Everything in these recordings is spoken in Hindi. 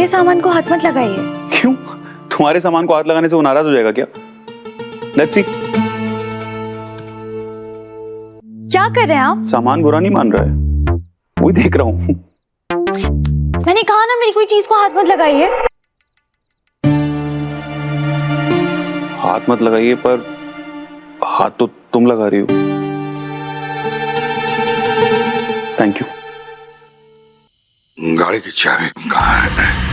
मेरे सामान को हाथ मत लगाइए। क्यों? तुम्हारे सामान को हाथ लगाने से वो नाराज हो जाएगा क्या? Let's see. क्या कर रहे हैं आप? सामान बुरा नहीं मान रहा है, वही देख रहा हूँ। मैंने कहा ना मेरी कोई चीज को हाथ मत लगाइए। हाथ मत लगाइए, पर हाथ तो तुम लगा रही हो। Thank you. गाड़ी की चाबी कहाँ है?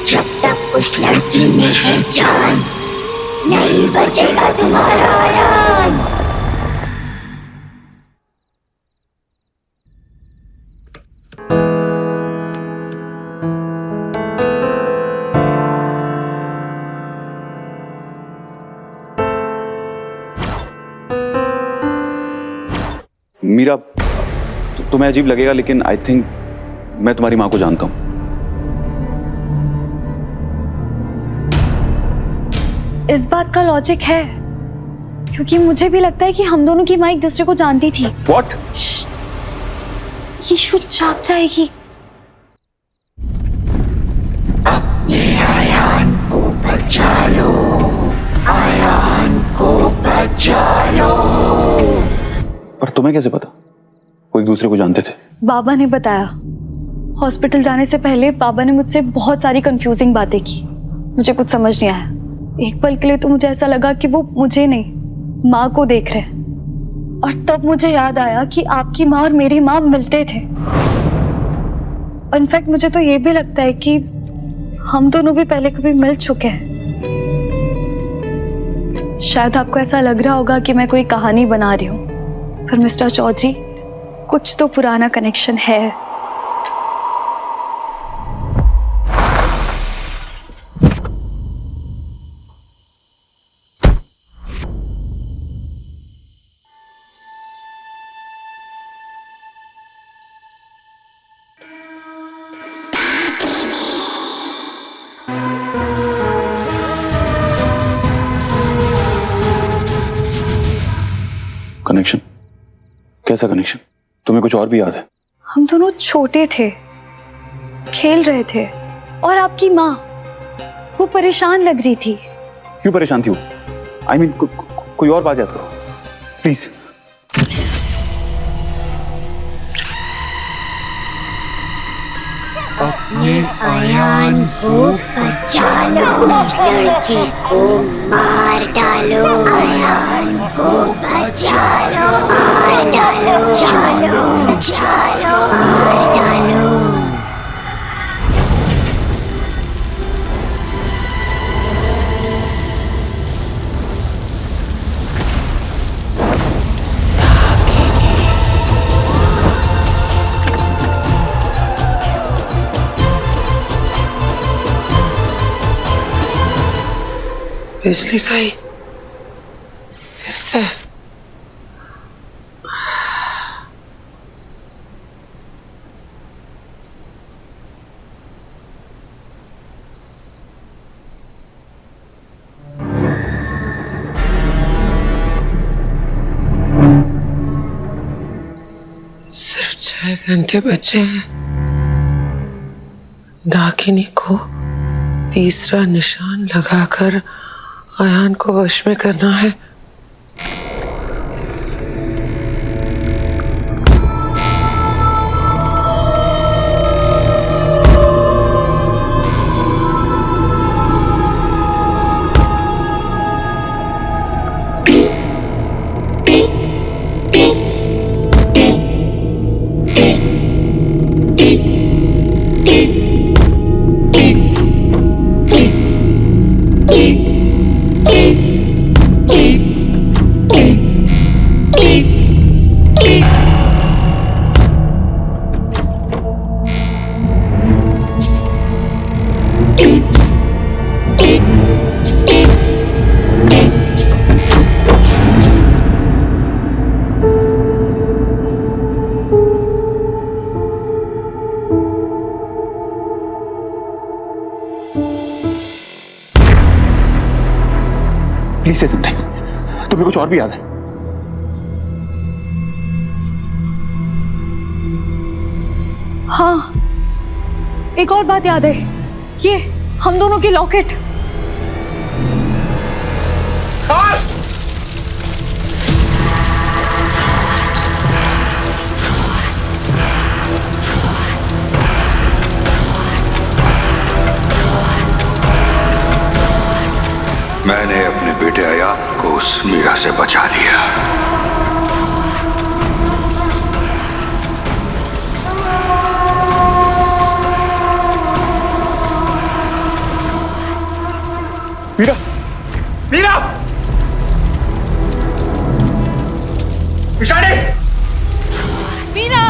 जब तक उस लड़की में है जान, नहीं बचेगा तुम्हारा आराम। मीरा, तुम्हें अजीब लगेगा, लेकिन आई थिंक मैं तुम्हारी माँ को जानता हूँ। इस बात का लॉजिक है, क्योंकि मुझे भी लगता है कि हम दोनों की माँ एक दूसरे को जानती थी। What? ये शुद्ध छाप जाएगी। अपने आयान को बचा लो, आयान को बचा लो। पर तुम्हें कैसे पता वो एक दूसरे को जानते थे? बाबा ने बताया। हॉस्पिटल जाने से पहले बाबा ने मुझसे बहुत सारी कंफ्यूजिंग बातें की। मुझे कुछ समझ नहीं आया। एक पल के लिए तो मुझे ऐसा लगा कि वो मुझे नहीं, माँ को देख रहे हैं। और तब मुझे याद आया कि आपकी माँ और मेरी माँ मिलते थे। इनफैक्ट मुझे तो ये भी लगता है कि हम दोनों भी पहले कभी मिल चुके हैं। शायद आपको ऐसा लग रहा होगा कि मैं कोई कहानी बना रही हूँ, पर मिस्टर चौधरी, कुछ तो पुराना कनेक्शन है। कनेक्शन? कैसा कनेक्शन? तुम्हें कुछ और भी याद है? हम दोनों छोटे थे, खेल रहे थे, और आपकी माँ वो परेशान लग रही थी। क्यों परेशान थी वो? आई मीन कोई और बात याद करो प्लीज। अपने आयान को बचा लो, उस लड़की को मार डालो। आयान को बचा लो, मार डालो, चलो चलो, मार डालो। बिजली गई फिर से। सिर्फ 6 घंटे बचे हैं। डाकिनी को तीसरा निशान लगाकर आयान को वश में करना है। प्लीज से समथिंग। तुम्हें कुछ और भी याद है? हाँ, एक और बात याद है, ये हम दोनों की लॉकेट। मैंने अपने बेटे अयान को उस मीरा से बचा लिया। मीरा, मीरा, इशारे, मीरा,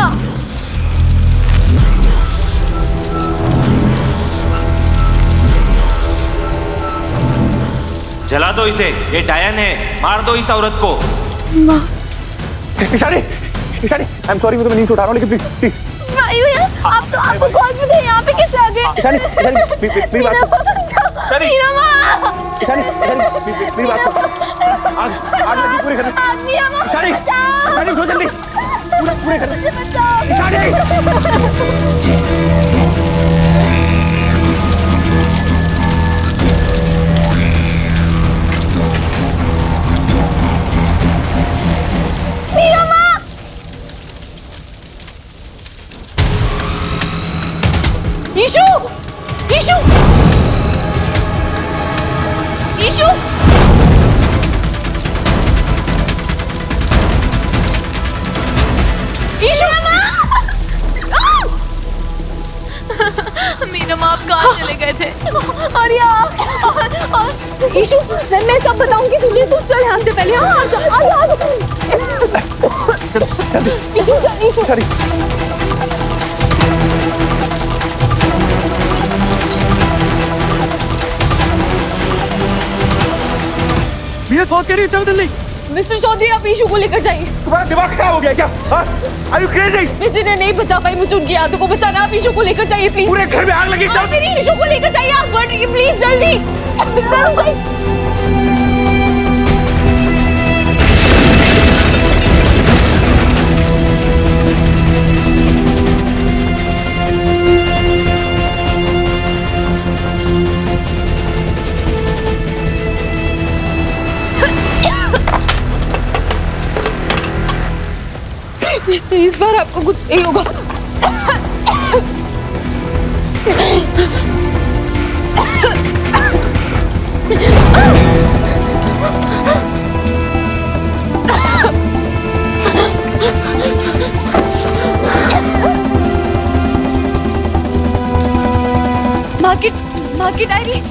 जला दो इसे, ये डायन है, मार दो इस औरत को। इशारे, इशारे, आई एम सॉरी, मैं तुम्हें नींद से उठा रहा हूँ, लेकिन प्लीज प्लीज भाई भैया, आप तो आपको कॉल भी थे, यहाँ पे कैसे आ गए? इशारे, इशारे, मेरी बात सुन। मीरा माँ, इशारे, इशारे, मेरी बात सुन। आग लगी पूरी करने। मीरा माँ, इशारे, इशारे, उठो जल्दी, पूरे करने। इशारे। मीरा माँ, ईशु, ईशु, ईशु, ईशु, मीरा माँ आप कहाँ चले गए थे? और ईशु, मैं सब बताऊंगी तुझे, तू चल यहाँ से पहले। हाँ, आजा, आजा, आजा। ईशु, चल, ईशु। मीरा सौत कह रही है, चल जल्दी। मिस्टर चौधरी, आप ईशु को लेकर जाइए। तुम्हारा दिमाग खराब हो गया क्या? Are you crazy? मैं जिन्हें नहीं बचा पाई, मुझे उनकी यादों को बचाना। आप ईशु को लेकर जाइए प्लीज। पूरे घर में आग लगी। आप मेरी ईशु को लेकर जाइए, आप प्लीज जल्दी। चलो जाइए। इस बार आपको कुछ नहीं होगा। माँ की डायरी।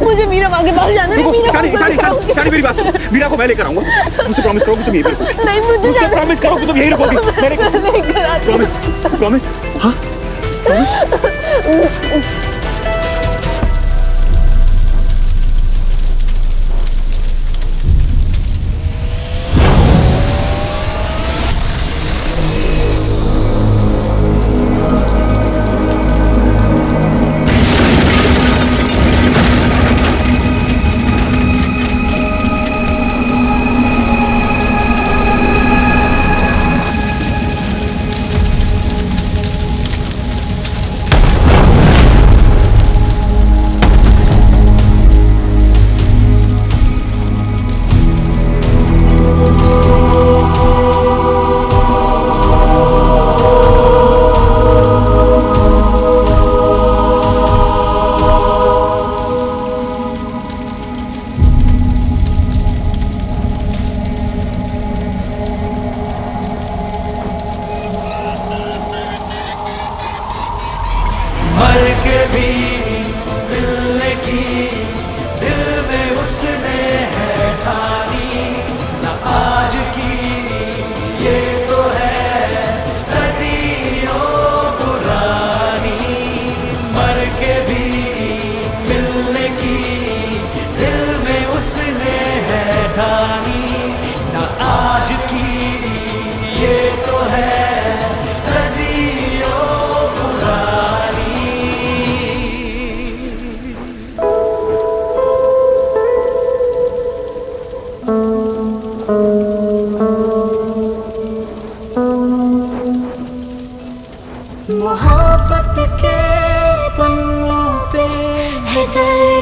मुझे मीरा माँ के पास जाना है। मेरी बात सुनो, मीरा को मैं लेकर आऊंगा। मुझसे प्रॉमिस करो कि तुम यहीं पे रहोगी। नहीं, मुझे जाना है। प्रॉमिस करो कि तुम यहीं रहोगी। प्रॉमिस, प्रॉमिस, हाँ, प्रॉमिस।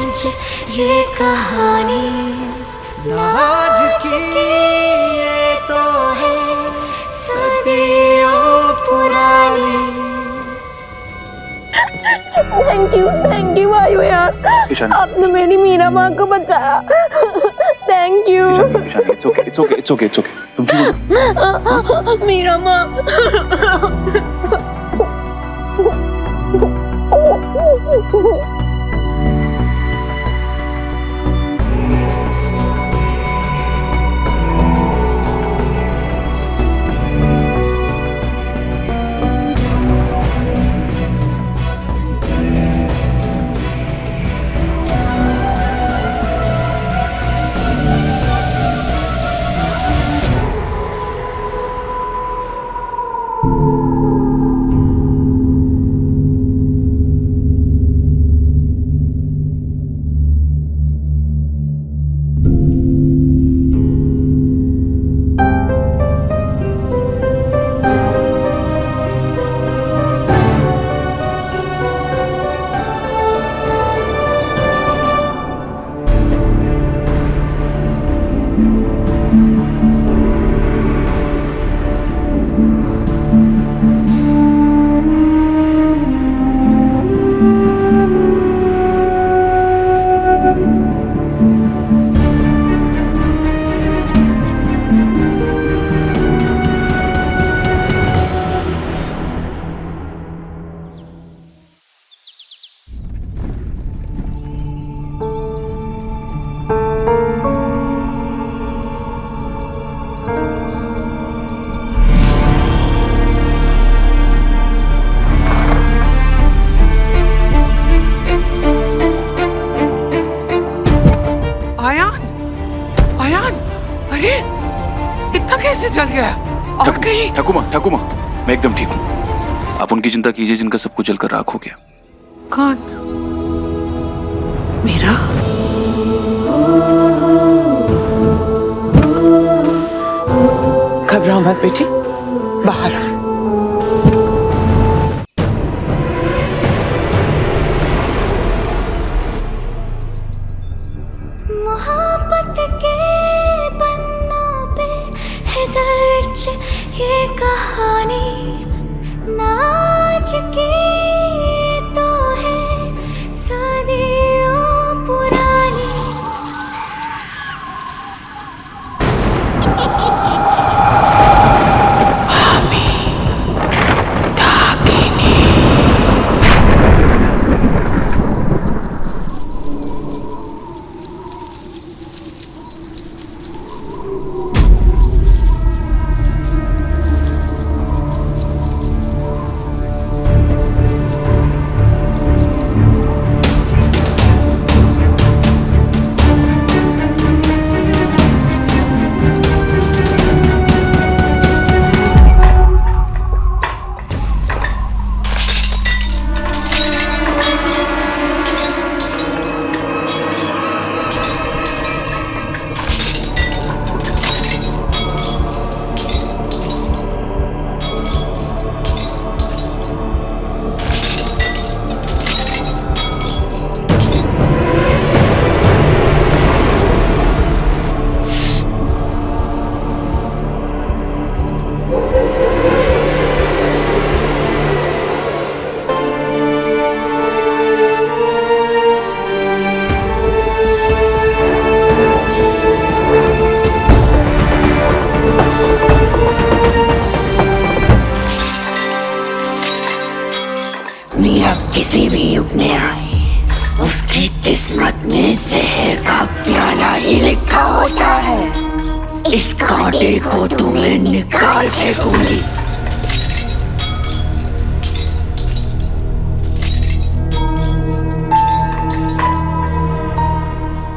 दर्ज ये कहानी आज की ये तो है सदियों पुरानी। थैंक यू आयु यार, ईशान। आपने मेरी मीरा माँ को बचाया। थैंक यू इट्स ओके तुम ठीक हो? मीरा माँ। अरे इतना कैसे चल गया? और कहीं ठाकुमा मैं एकदम ठीक हूँ। आप उनकी चिंता कीजिए जिनका सब कुछ जलकर राख हो गया। कौन? मीरा? घबराओ मत बेटी, बाहर आ। मोहब्बत के पन्नों पे है दर्ज ये कहानी नाज की तो है सदियों पुरानी। मीरा किसी भी युग में आए, उसकी किस्मत में जहर का प्याला ही लिखा होता है। इस कांटे को तुम्हें निकाल फेंकूंगी।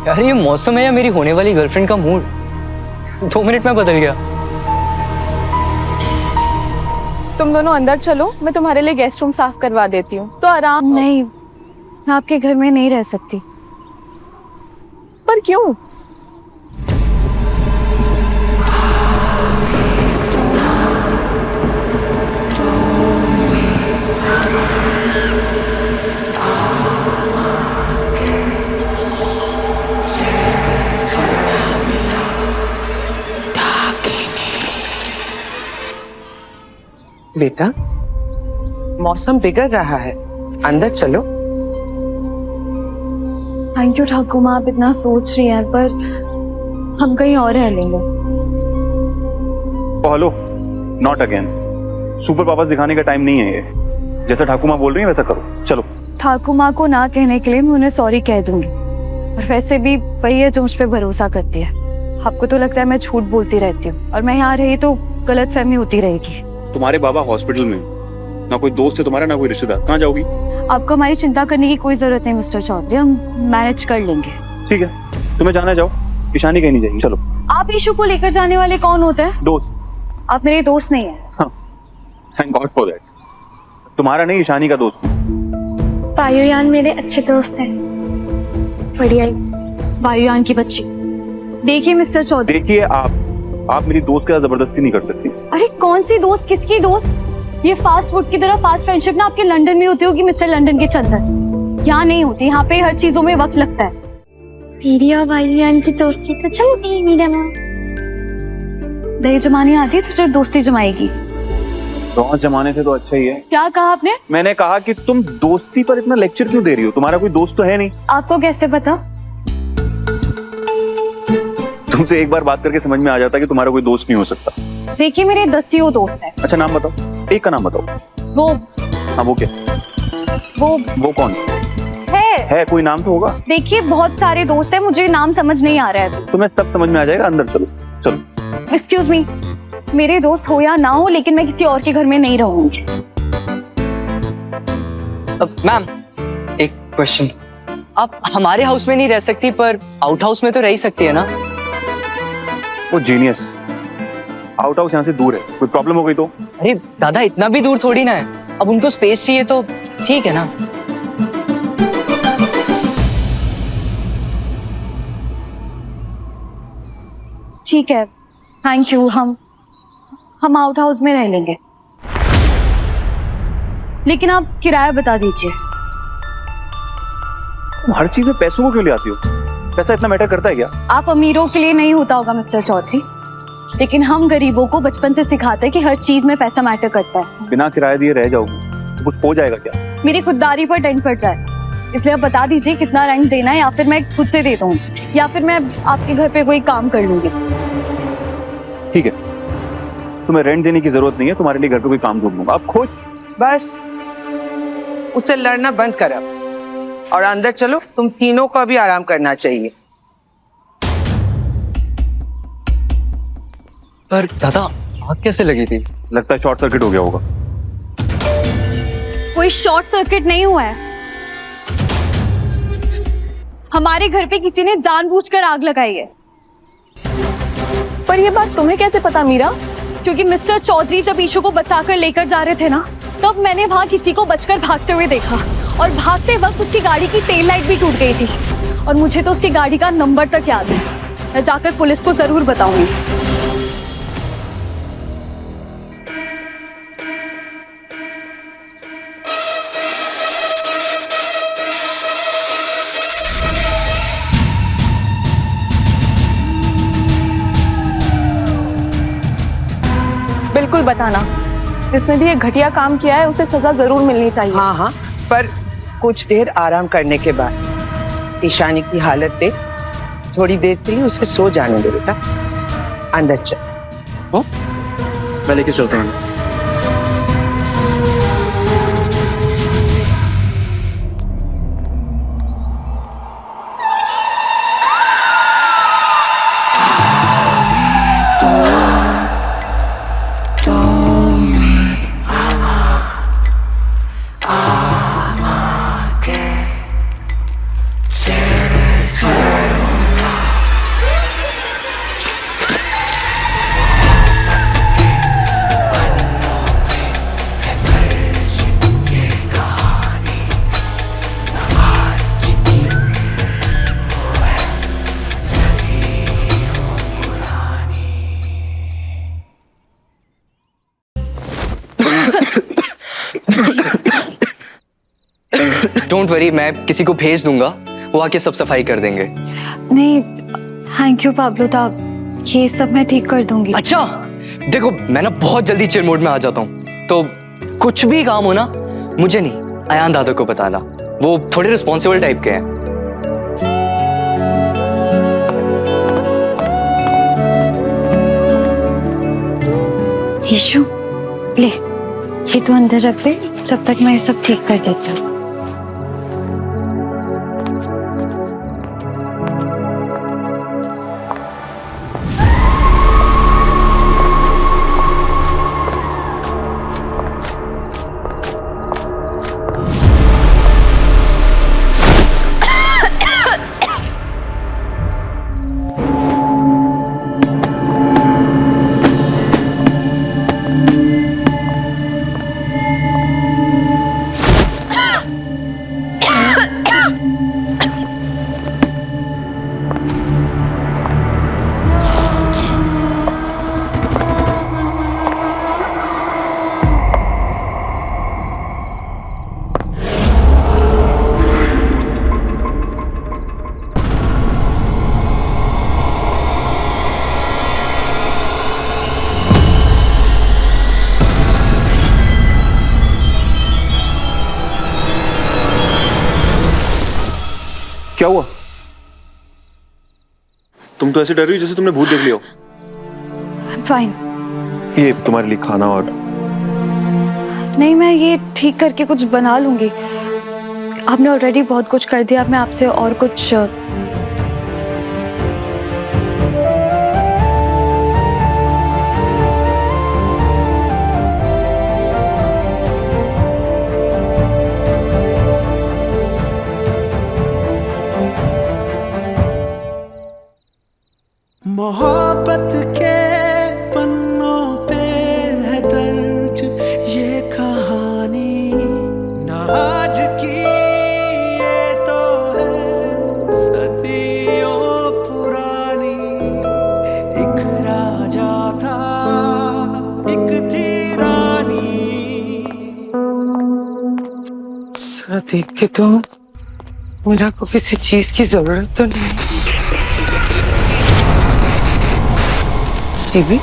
यार ये मौसम है या मेरी होने वाली गर्लफ्रेंड का मूड 2 मिनट में बदल गया। तुम दोनों अंदर चलो, मैं तुम्हारे लिए गेस्ट रूम साफ करवा देती हूँ, तो आराम। नहीं, मैं आपके घर में नहीं रह सकती। पर क्यों? बेटा, मौसम बिगड़ रहा है, अंदर चलो। थैंक यू ठाकुर माँ, आप इतना सोच रही हैं, पर हम कहीं और रह लेंगे। Hello, not again. Super powers दिखाने का टाइम नहीं है ये। जैसा ठाकुर माँ बोल रही है वैसा करो, चलो। ठाकुर माँ को ना कहने के लिए मैं उन्हें सॉरी कह दूंगी, और वैसे भी वही है जो मुझ पे भरोसा करती है। आपको तो लगता है मैं झूठ बोलती रहती हूँ, और मैं यहाँ रही तो गलतफहमी होती रहेगी। तुम्हारे बाबा हॉस्पिटल में, ना कोई दोस्त है तुम्हारा, ना कोई रिश्तेदार, कहाँ जाओगी? आपको हमारी चिंता करने की कोई जरूरत नहीं मिस्टर चौधरी, हम मैनेज कर लेंगे। ठीक है, तुम्हें जाना जाओ, ईशानी कहीं नहीं जाएगी, चलो। आप ईशू को लेकर जाने वाले कौन होते हैं? दोस्त। आप मेरे दोस्त नहीं है। हाँ, थैंक गॉड फॉर दैट। तुम्हारा नहीं, ईशानी का दोस्त। वायुयान मेरे अच्छे दोस्त हैं। बढ़िया, वायुयान की बच्ची। देखिए मिस्टर चौधरी, देखिए आप मेरी दोस्त के साथ जबरदस्ती नहीं कर सकती। अरे कौन सी दोस्त, किसकी दोस्त? ये फास्ट फूड की तरह फास्ट फ्रेंडशिप ना आपके लंदन में होती होगी मिस्टर लंदन के चंदन, यहाँ नहीं होती। यहाँ पे हर चीजों में वक्त लगता है। मेरी और वायुयान की दोस्ती तो जम गई मीरा मैम। दही जमानी आती है, तुझे दोस्ती जमाएगी। दोस्त जमाने से तो अच्छा ही है। क्या कहा आपने? मैंने कहा कि तुम दोस्ती पर इतना लेक्चर क्यों दे रही हो? तुम्हारा कोई दोस्त तो है नहीं। आपको कैसे पता? तुमसे एक बार बात करके समझ में आ जाता है कि तुम्हारा कोई दोस्त नहीं हो सकता। देखिए मेरे 10 दोस्त हैं। अच्छा नाम बताओ, एक का नाम बताओ। वो हाँ, वो क्या? वो कौन है? कोई नाम तो होगा। देखिए बहुत सारे दोस्त हैं, मुझे नाम समझ नहीं आ रहा है। तुम्हें सब समझ में आ जाएगा, अंदर चलो। चलो। एक्सक्यूज मी, मेरे दोस्त हो या ना हो, लेकिन मैं किसी और के घर में नहीं रहूंगी। मैम, एक क्वेश्चन। आप हमारे हाउस में नहीं रह सकती, पर आउट हाउस में तो रह ही सकती है ना? वो जीनियस, आउट हाउस यहाँ से दूर है, कोई प्रॉब्लम हो गई तो? अरे दादा, इतना भी दूर थोड़ी ना है। अब उनको स्पेस चाहिए तो ठीक है ना। ठीक है, थैंक यू। हम आउट हाउस में रह लेंगे, लेकिन आप किराया बता दीजिए। तुम हर चीज में पैसों को क्यों ले आती हो? पैसा इतना मैटर करता है क्या? आप अमीरों के लिए नहीं होता होगा मिस्टर चौधरी, लेकिन हम गरीबों को बचपन से सिखाते हैं कि हर चीज में पैसा मैटर करता है। बिना किराया दिए रह जाओगी तो कुछ हो जाएगा क्या? मेरी खुददारी पर डेंट पड़ जाए, इसलिए आप बता दीजिए कितना रेंट देना है, या फिर मैं खुद से दे दूँ, या फिर मैं आपके घर पे कोई काम कर लूंगी। ठीक है, तुम्हें रेंट देने की जरूरत नहीं है, तुम्हारे लिए घर पे कोई काम ढूंढ लूंगा। आप खुश? बस उससे लड़ना बंद कर अब, और अंदर चलो। तुम तीनों को भी आराम करना चाहिए। पर दादा, आग कैसे लगी थी? लगता है शॉर्ट सर्किट हो गया होगा। कोई शॉर्ट सर्किट नहीं हुआ है, हमारे घर पे किसी ने जानबूझकर आग लगाई है। पर ये बात तुम्हें कैसे पता मीरा? क्योंकि मिस्टर चौधरी जब ईशू को बचाकर लेकर जा रहे थे ना, तब मैंने वहां किसी को बचकर भागते हुए देखा, और भागते वक्त उसकी गाड़ी की टेल लाइट भी टूट गई थी, और मुझे तो उसकी गाड़ी का नंबर तक याद है। मैं जाकर पुलिस को जरूर बताऊंगी। बिल्कुल बताना, जिसने भी ये घटिया काम किया है उसे सजा जरूर मिलनी चाहिए। हाँ हाँ, पर कुछ देर आराम करने के बाद ईशानी की हालत देख, थोड़ी देर के लिए उसे सो जाने दे बेटा। अंदर चल। मैं लेके चलता हूँ। डोंट वरी, मैं किसी को भेज दूंगा, वो आके सब सफाई कर देंगे। नहीं थैंक यू पाब्लो साहब, ये सब मैं ठीक कर दूंगी। अच्छा देखो, मैं ना बहुत जल्दी चिल मोड में आ जाता हूँ, तो कुछ भी काम हो ना, मुझे नहीं, अयान दादा को बताना। वो थोड़े रिस्पॉन्सिबल टाइप के हैं। यीशु, ले ये तो अंदर रख दे जब तक मैं ये सब ठीक कर देती हूँ। क्या हुआ? तुम तो ऐसे डर रही हो जैसे तुमने भूत देख लिया हो। फाइन। ये तुम्हारे लिए खाना और नहीं, मैं ये ठीक करके कुछ बना लूंगी। आपने ऑलरेडी बहुत कुछ कर दिया, अब मैं आपसे और कुछ मोहब्बत के पन्नों पे है दर्ज ये कहानी, ना आज की ये तो है सदियों पुरानी। एक राजा था, एक थी रानी। सर देख के तो मेरा को किसी चीज की जरूरत तो नहीं। टीवी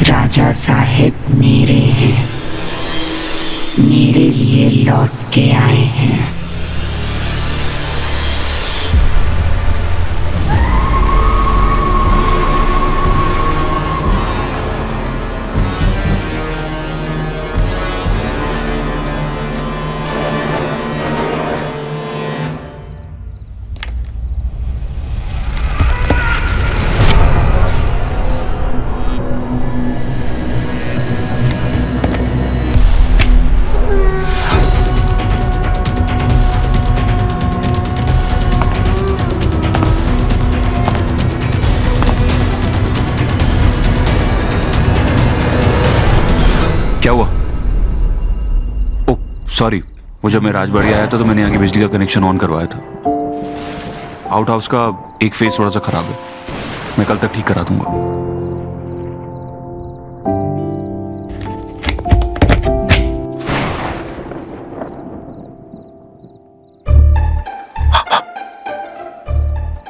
राजा साहेब मेरे हैं, मेरे लिए लौट के आए हैं। क्या हुआ? ओह सॉरी, वो जब मैं राजबाड़ी आया था तो मैंने यहाँ की बिजली का कनेक्शन ऑन करवाया था। आउट हाउस का एक फेस थोड़ा सा खराब है, मैं कल तक ठीक करा दूंगा।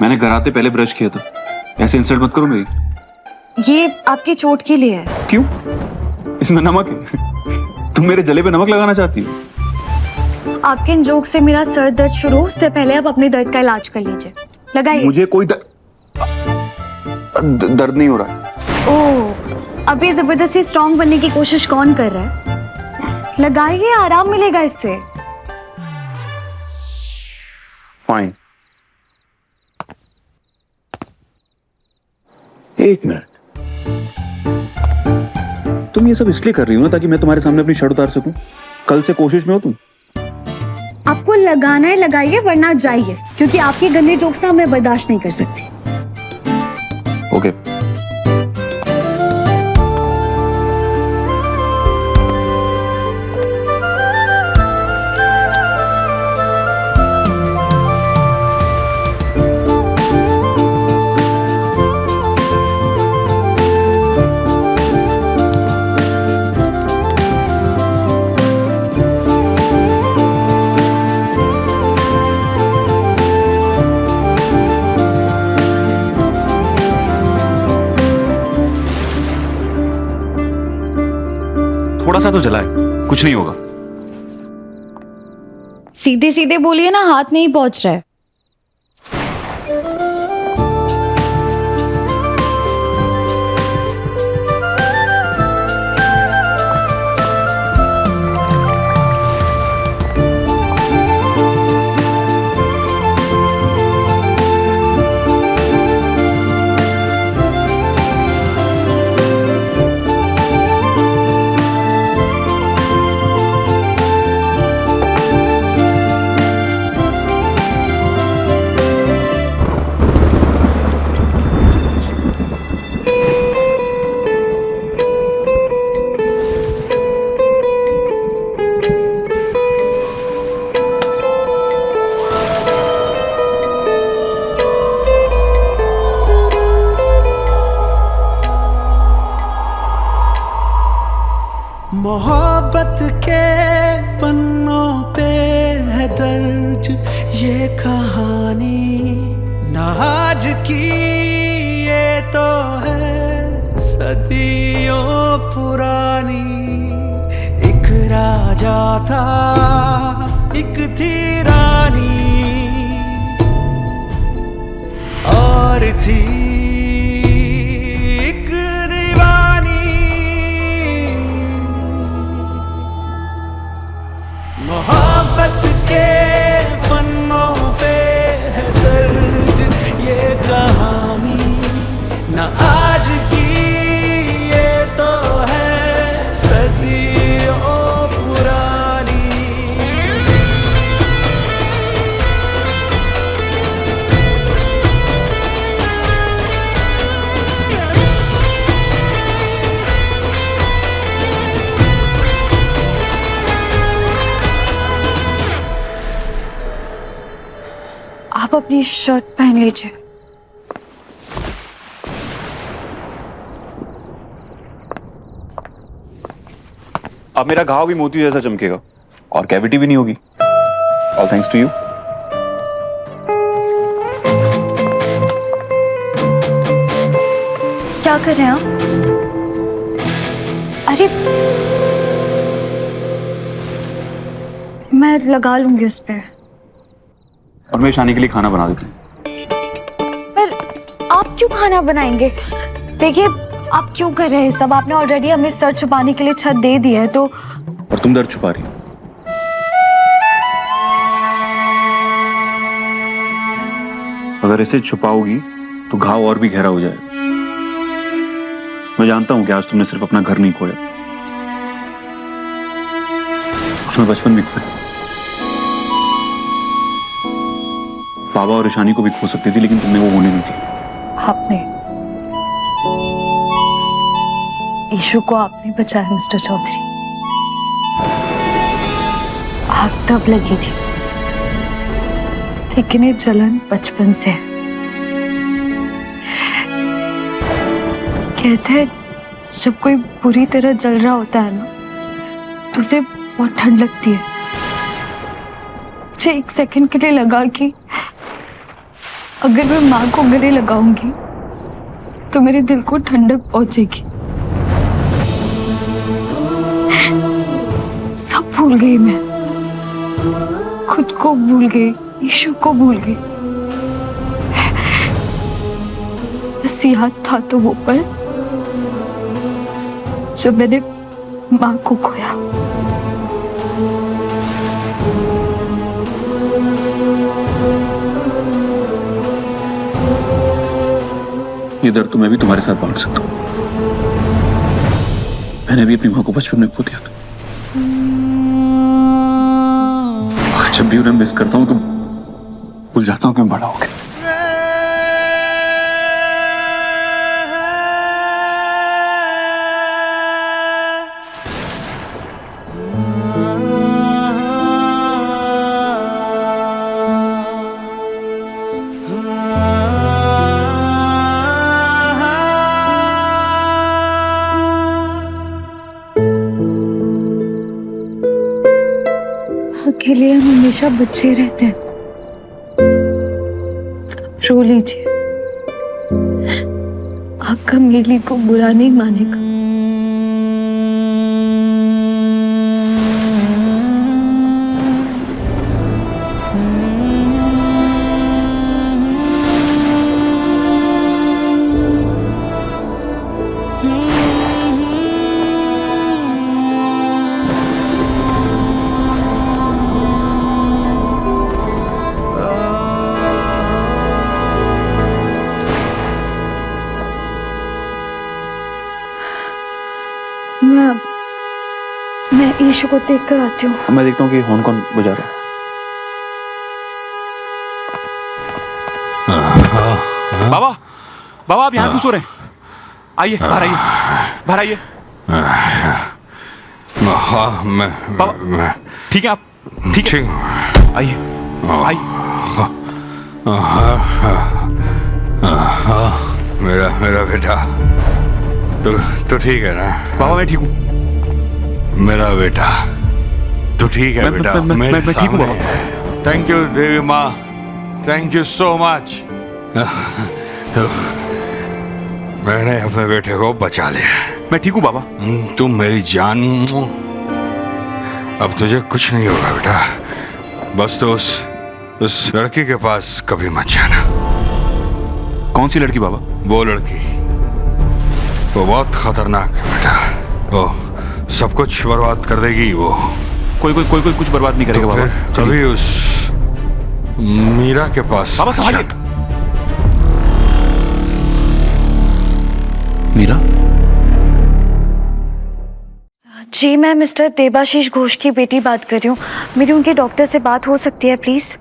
मैंने घर आते पहले ब्रश किया था, ऐसे इंसल्ट मत करो मेरी। ये आपकी चोट के लिए है। क्यों? इसमें नमक है। तुम मेरे जले पे नमक लगाना चाहती हो? आपके इन जोक से मेरा सर दर्द शुरू हो, उससे पहले आप अपने दर्द का इलाज कर लीजिए। लगाइए। मुझे कोई दर्द नहीं हो रहा है। ओह, अब ये जबरदस्ती स्ट्रांग बनने की कोशिश कौन कर रहा है? लगाइए, आराम मिलेगा इससे। फाइन। एक मिनट, तुम ये सब इसलिए कर रही हो ना ताकि मैं तुम्हारे सामने अपनी शर्ट उतार सकूं? कल से कोशिश में हो तुम? आपको लगाना है लगाइए, वरना जाइए, क्योंकि आपके गंदे जोक से मैं बर्दाश्त नहीं कर सकती। ओके। थोड़ा सा तो जलाए, कुछ नहीं होगा। सीधे सीधे बोलिए ना, हाथ नहीं पहुंच रहा है। मोहब्बत के पन्नों पे है दर्ज ये कहानी, ना आज की ये तो है सदियों पुरानी। एक राजा था, एक थी रानी, और थी मोहब्बत के पन्नों पे है दर्ज ये कहानी, ना आज की ये तो है सदियों पुरानी। आप अपनी शर्ट पहन लीजिए। अब मेरा घाव भी मोती जैसा चमकेगा और कैविटी भी नहीं होगी। All thanks to you. क्या कर रहे हैं आप? अरे मैं लगा लूंगी उस पे। और मैं ईशानी के लिए खाना बना देती हूँ। पर आप क्यों खाना बनाएंगे? देखिए आप क्यों कर रहे हैं सब? आपने ऑलरेडी हमें सर छुपाने के लिए छत दे दी है तो। और तुम दर्द छुपा रही हो। अगर इसे छुपाओगी तो घाव और भी गहरा हो जाएगा। मैं जानता हूं कि आज तुमने सिर्फ अपना घर नहीं खोया, उसमें बचपन भी खोया। बाबा और ईशानी को भी खो सकती थी, लेकिन तुमने वो होने नहीं दी। आपने ईशु को आपने बचाया मिस्टर चौधरी। आग तब लगी थी, लेकिन ये जलन बचपन से है। कहते हैं जब कोई बुरी तरह जल रहा होता है ना, तो उसे बहुत ठंड लगती है। मुझे एक सेकंड के लिए लगा कि अगर मैं माँ को गले लगाऊंगी तो मेरे दिल को ठंडक पहुंचेगी। सब भूल गई मैं, खुद को भूल गई, ईशु को भूल गई। बस याद था तो वो पल जब मैंने माँ को खोया। ये दर्द तो मैं भी तुम्हारे साथ बांट सकता हूँ। मैंने भी अपनी माँ को बचपन में खो दिया था। जब भी उन्हें मिस करता हूँ तो भूल जाता हूँ कि मैं बड़ा हो गया। अकेले हम हमेशा बच्चे रहते हैं। रो लीजिए, आपका मेली को बुरा नहीं मानेगा। मैं ईशु को देख कर आती हूँ। मैं देखता हूँ कि हॉर्न कौन बजा रहा है। बाबा, बाबा आप यहाँ क्यों सो रहे हैं? आइए बाहर, आइए बाहर, आइए। बाबा ठीक है, आप ठीक है, आइए आइए। मेरा बेटा तो ठीक है ना? बाबा मैं ठीक हूँ। मेरा बेटा तो ठीक है बेटा? मैं ठीक हूँ बाबा। थैंक यू देवी माँ, थैंक यू सो मच। मैंने अपने बेटे को बचा लिया। मैं ठीक हूँ बाबा। तुम मेरी जान। अब तुझे कुछ नहीं होगा बेटा। बस तो उस लड़की के पास कभी मत जाना। कौन सी लड़की बाबा? वो लड़की, वो बहुत खतरनाक है बेटा। वो सब कुछ बर्बाद कर देगी। वो कोई कुछ बर्बाद नहीं करेगा बाबा। कभी उस मीरा के पास बाबा संभालिए। मीरा? जी मैं मिस्टर देबाशीष घोष की बेटी बात कर रही हूँ। मेरी उनके डॉक्टर से बात हो सकती है प्लीज?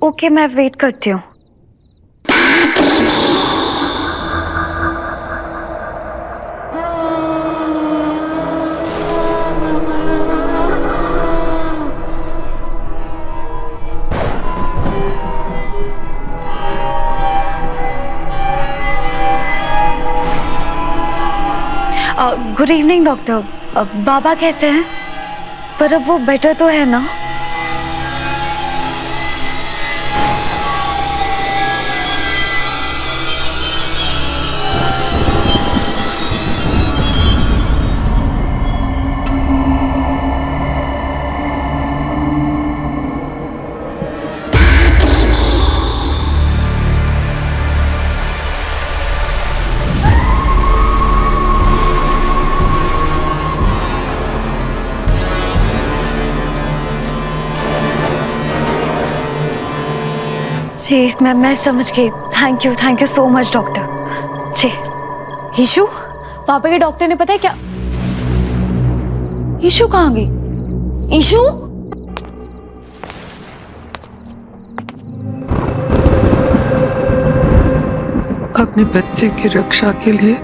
ओके मैं वेट करती हूँ। Good evening doctor. बाबा कैसे हैं? पर अब वो बेटर तो है ना? जी मैं समझ गई। Thank you so much doctor ji. Ishu, पापा के डॉक्टर ने पता है क्या? ईशु कहाँ गई? ईशु? अपने बच्चे की रक्षा के लिए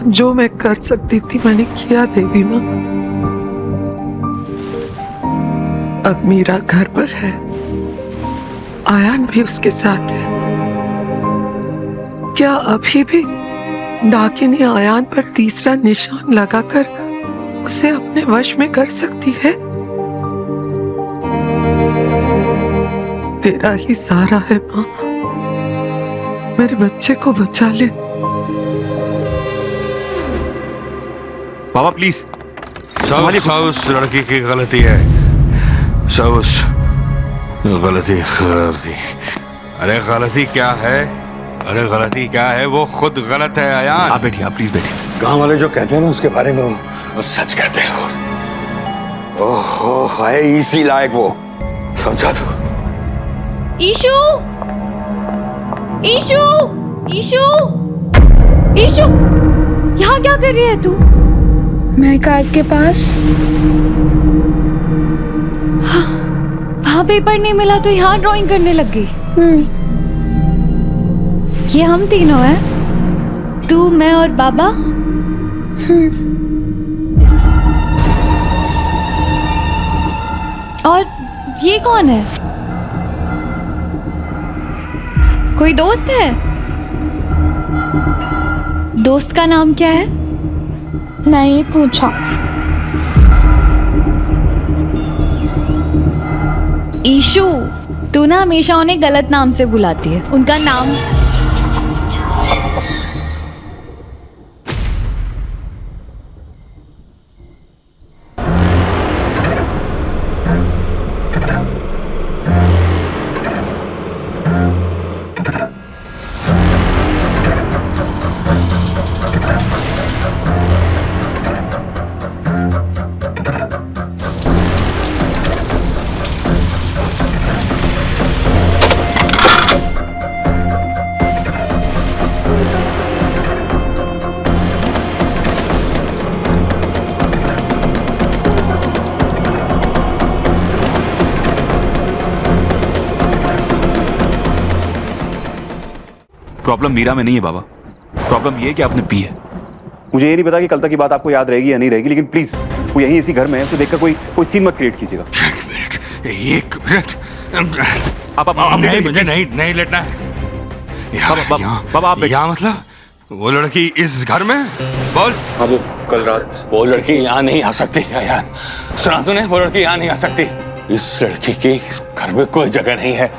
जो मैं कर सकती थी मैंने किया देवी माँ। अब मीरा घर पर है, आयान भी उसके साथ है। क्या अभी भी डाकिनी आयान पर तीसरा निशान लगाकर उसे अपने वश में कर सकती है? तेरा ही सहारा है माँ, मेरे बच्चे को बचा ले। बाबा प्लीज सब उस लड़की की गलती है। सब उस गलती। अरे गलती क्या है? अरे गलती क्या है? वो खुद गलत है आयान। आप बैठिए, आप प्लीज बैठिए। गांव वाले जो कहते हैं ना उसके बारे में वो सच कहते हैं। ओहो है इसी लायक वो। समझा तू? ईशु! ईशु! ईशु, ईशु, यहाँ क्या कर रही है तू? मैं कार के पास। हाँ, वहाँ पेपर नहीं मिला तो यहाँ ड्राइंग करने लग गई। ये हम तीनों हैं, तू, मैं और बाबा। और ये कौन है? कोई दोस्त है? दोस्त का नाम क्या है? नहीं पूछा। ईशु, तू ना हमेशा उन्हें गलत नाम से बुलाती है। उनका नाम प्रॉब्लम मीरा में नहीं है बाबा, प्रॉब्लम ये है कि आपने पी है। मुझे ये नहीं पता कि कल तक की बात आपको याद रहेगी या नहीं रहेगी, लेकिन प्लीज वो यहीं इसी घर में है, तो देखकर कोई सीन मत क्रिएट कीजिएगा। एक मिनट। आप नहीं, मुझे नहीं लेटना है। बाबा आप यहाँ मतलब वो लड़की इस घर में? बोल। हाँ, वो कल रात। वो लड़की यहाँ नहीं आ सकती है यार। सुना तूने? वो लड़की यहाँ नहीं आ सकती। इस लड़की की घर में कोई जगह नहीं है।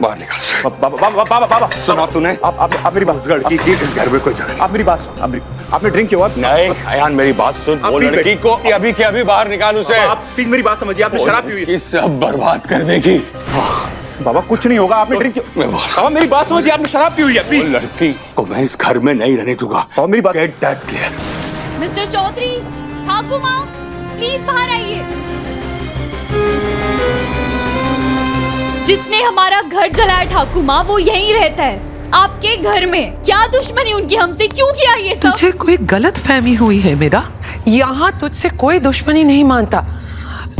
बाहर निकाल। बाबा सुना तूने? आप मेरी बात। लड़की की इस घर में कोई जगह। आप मेरी बात सुन। आपने ड्रिंक किया? नहीं अयान, मेरी बात सुन। वो लड़की को अभी के अभी बाहर निकाल उसे। आप प्लीज मेरी बात समझिए, आपने शराब पी हुई है। सब बर्बाद कर देगी। बाबा कुछ नहीं होगा, आपने ड्रिंक किया। बाबा मेरी बात समझिए, आपने शराब पी हुई है। प्लीज। लड़की को मैं इस घर में नहीं रहने दूंगा। और मेरी बात। Get that clear. Mister Chaudhary, Thakur माँ, प्लीज बाहर आइए। जिसने हमारा घर जलाया ठाकुर माँ, वो यहीं रहता है, आपके घर में। क्या दुश्मनी उनकी हमसे? क्यों किया ये सब? तुझे कोई गलत फहमी हुई है मेरा। यहाँ तुझसे कोई दुश्मनी नहीं मानता,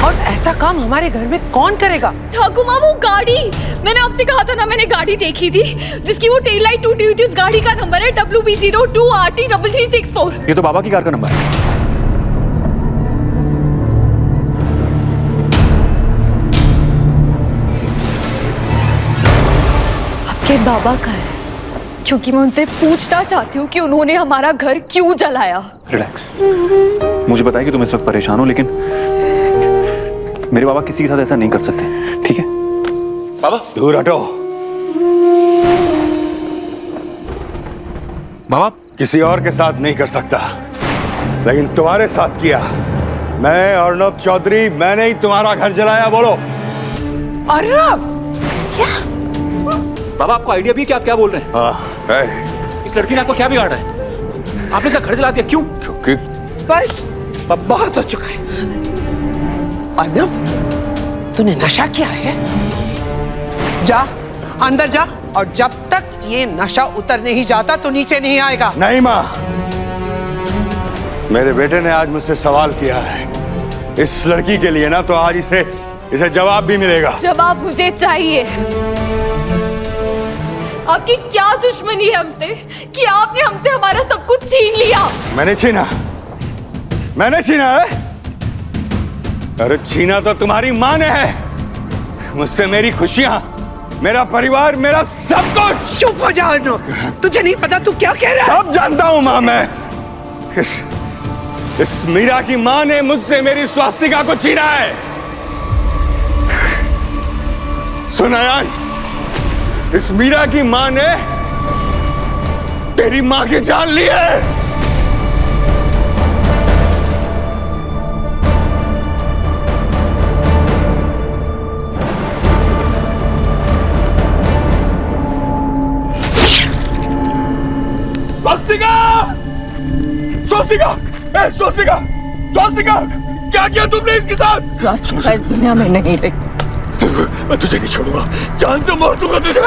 और ऐसा काम हमारे घर में कौन करेगा? ठाकुर माँ, वो गाड़ी, मैंने आपसे कहा था ना, मैंने गाड़ी देखी थी जिसकी वो टेल लाइट टूटी हुई थी। उस गाड़ी का नंबर है WB02RT3364। ये तो बाबा की कार का नंबर है। आपके बाबा का है, क्योंकि मैं उनसे पूछना चाहती हूँ कि उन्होंने हमारा घर क्यों जलाया। रिलैक्स। मुझे पता है कि तुम इस वक्त परेशान हो, लेकिन मेरे बाबा किसी के साथ ऐसा नहीं कर सकते, ठीक है? बाबा दूर हटो। बाबा किसी और के साथ नहीं कर सकता, लेकिन तुम्हारे साथ किया। मैं अर्नब चौधरी, मैंने ही तुम्हारा घर जलाया। बोलो। अर्नब, क्या? बाबा आपको आइडिया भी है कि आप क्या बोल रहे हैं? हाँ। इस लड़की ने आपको क्या बिगाड़ा है? आपने इसका घर जला दिया, क्यों? क्योंकि बस बहुत हो चुका है। अर्नब, तूने नशा किया है? जा अंदर जा, और जब तक ये नशा उतर नहीं जाता तो नीचे नहीं आएगा। नहीं माँ, मेरे बेटे ने आज मुझसे सवाल किया है इस लड़की के लिए ना, तो आज इसे जवाब भी मिलेगा। जवाब मुझे चाहिए। आपकी क्या दुश्मनी है हमसे कि आपने हमसे हमारा सब कुछ छीन लिया? मैंने छीना है? अरे छीना तो तुम्हारी माँ ने है। मुझसे मेरी खुशियां, मेरा परिवार, मेरा सब कुछ। चुप हो जा अर्नब, तुझे नहीं पता तू क्या कह रहा है? सब जानता हूं माँ मैं। इस मीरा की माँ ने मुझसे मेरी स्वास्तिका को छीना है। सुन अयान, इस मीरा की माँ ने तेरी माँ की जान ली है। स्वास्तिका, क्या किया तुमने इसके साथ? स्वास्तिका इस दुनिया में नहीं रही। मैं तुझे नहीं छोड़ूंगा, जान से मार दूंगा तुझे।